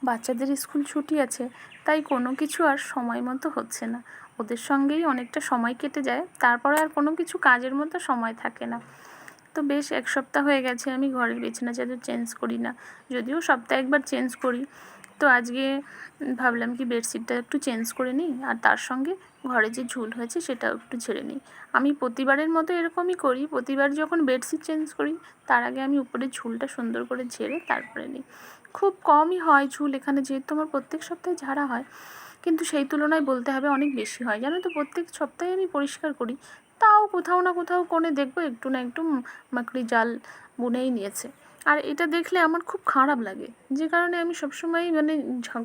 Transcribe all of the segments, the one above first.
বাচ্চাদের স্কুল ছুটি আছে, তাই কোনো কিছু আর সময় মতো হচ্ছে না। ওদের সঙ্গেই অনেকটা সময় কেটে যায়, তারপরে আর কোনো কিছু কাজের মতো সময় থাকে না। তো বেশ 1 সপ্তাহ হয়ে গেছে আমি ঘরের বিছানা চাদর চেঞ্জ করি না, যদিও সপ্তাহে একবার চেঞ্জ করি। তো আজকে ভাবলাম কি বেডশিটটা একটু চেঞ্জ করে নিই, আর তার সঙ্গে ঘরে যে ঝুল হয়েছে সেটাও একটু ঝেড়ে নিই। আমি প্রতিবারের মতো এরকমই করি, প্রতিবার যখন বেডশিট চেঞ্জ করি তার আগে আমি উপরে ঝুলটা সুন্দর করে ঝেড়ে তারপরে নিই। খুব কমই হয় ঝুল এখানে, যেহেতু আমার প্রত্যেক সপ্তাহে ঝাড়া হয়, কিন্তু সেই তুলনায় বলতে হবে অনেক বেশি হয়। জানো তো, প্রত্যেক সপ্তাহে আমি পরিষ্কার করি, তাও কোথাও না কোথাও কোণে দেখবো একটু না একটু মাকড়ি জাল বুনেই নিয়েছে। আর এটা দেখলে আমার খুব খারাপ লাগে, যে কারণে আমি সবসময় মানে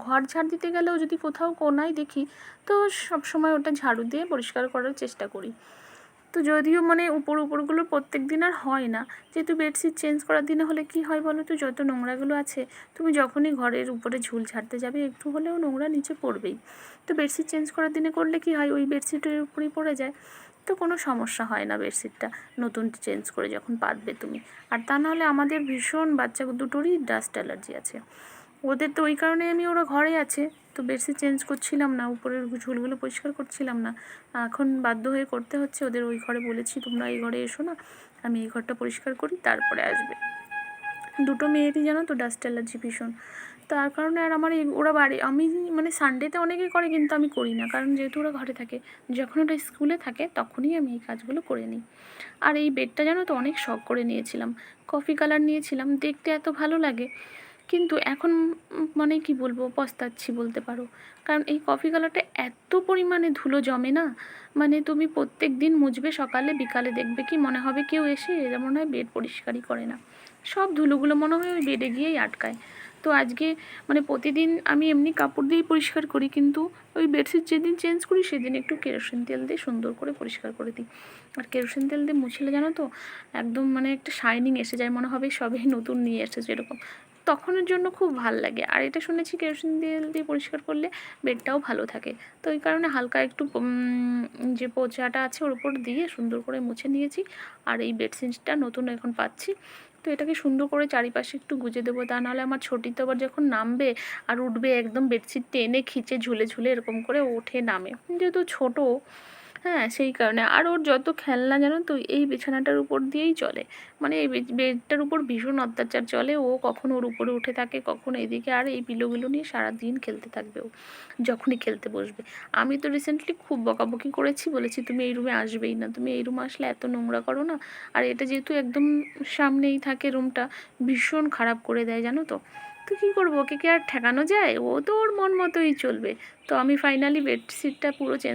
ঘর ঝাড় দিতে গেলেও যদি কোথাও কোণায় দেখি, তো সবসময় ওটা ঝাড়ু দিয়ে পরিষ্কার করার চেষ্টা করি। তো যদিও মানে উপরগুলো প্রত্যেক দিন আর হয় না, যেহেতু বেডশিট চেঞ্জ করার দিনে হলে কি হয় বলো তো, যত নোংরাগুলো আছে তুমি যখনই ঘরের উপরে ঝুল ঝাড়তে যাবে একটু হলেও নোংরা নিচে পড়বেই। তো বেডশিট চেঞ্জ করার দিনে করলে কি হয়, ওই বেডশিটের উপরেই পড়ে যায়, তো কোনো সমস্যা হয় না বেডশিটটা নতুন চেঞ্জ করে যখন পাতবে তুমি। আর তা নাহলে আমাদের ভীষণ বাচ্চা দুটোরই ডাস্ট অ্যালার্জি আছে, ওদের তো ওই কারণে আমি, ওরা ঘরে আছে তো বেডশিট চেঞ্জ করছিলাম না, উপরের ঝুলগুলো পরিষ্কার করছিলাম না। এখন বাধ্য হয়ে করতে হচ্ছে, ওদের ওই ঘরে বলেছি তোমরা এই ঘরে এসো না, আমি এই ঘরটা পরিষ্কার করি তারপরে আসবে। দুটো মেয়েরই জানো তো ডাস্ট অ্যালার্জি ভীষণ, তার কারণে আর আমার এই ওরা বাড়ি, আমি মানে সানডেতে অনেকেই করে কিন্তু আমি করি না, কারণ যেহেতু ওরা ঘরে থাকে, যখন ওরা স্কুলে থাকে তখনই আমি এই কাজগুলো করে নিই। আর এই বেডটা জানো তো অনেক শখ করে নিয়েছিলাম, কফি কালার নিয়েছিলাম, দেখতে এত ভালো লাগে, কিন্তু এখন মানে কি বলবো, পস্তাচ্ছি বলতে পারো। কারণ এই কফি কালারটা এত পরিমাণে ধুলো জমে না, মানে তুমি প্রত্যেক দিন মুছবে সকালে বিকালে, দেখবে কি মনে হবে কেউ এসে মনে হয় বেড পরিষ্কারই করে না, সব ধুলোগুলো মনে হয় ওই বেডে গিয়েই আটকায়। তো আজকে মানে প্রতিদিন আমি এমনি কাপড় দিয়েই পরিষ্কার করি, কিন্তু ওই বেডশিট যেদিন চেঞ্জ করি সেদিন একটু কেরোসিন তেল দিয়ে সুন্দর করে পরিষ্কার করে দিই। আর কেরোসিন তেল দিয়ে মুছলে জানো তো একদম মানে একটা শাইনিং এসে যায়, মনে হবে সবই নতুন নিয়ে এসেছে এরকম, তখনের জন্য খুব ভাল লাগে। আর এটা শুনেছি কেরোসিন তেল দিয়ে পরিষ্কার করলে বেডটাও ভালো থাকে, তো ওই কারণে হালকা একটু যে পোঁছাটা আছে ওর উপর দিয়ে সুন্দর করে মুছে নিয়েছি। আর এই বেডশিটটা নতুন এখন পাচ্ছি, তো এটাকে সুন্দর করে চারিপাশে একটু গুজে দেবো, তা নাহলে আমার ছোটি তো আবার যখন নামবে আর উঠবে একদম বেডশিট টেনে খিচে ঝুলে ঝুলে এরকম করে ওঠে নামে, যেহেতু ছোটো, হ্যাঁ সেই কারণে। আর ওর যত খেলনা জানো তো এই বিছানাটার উপর দিয়েই চলে, মানে এই বেডটার উপর ভীষণ অত্যাচার চলে, ও কখন ওর উপরে উঠে থাকে কখন এদিকে, আর এই পিলোগুলো নিয়ে সারাদিন খেলতে থাকবে ও যখনই খেলতে বসবে। আমি তো রিসেন্টলি খুব বকাবকি করেছি, বলেছি তুমি এই রুমে আসবেই না, তুমি এই রুমে আসলে এত নোংরা করো না। আর এটা যেহেতু একদম সামনেই থাকে রুমটা, ভীষণ খারাপ করে দেয় জানো তো। তো কী করবো, ওকে কি আর ঠেকানো যায়, ও তো ওর মন মতোই চলবে। তো আমি ফাইনালি বেডশিটটা পুরো চেঞ্জ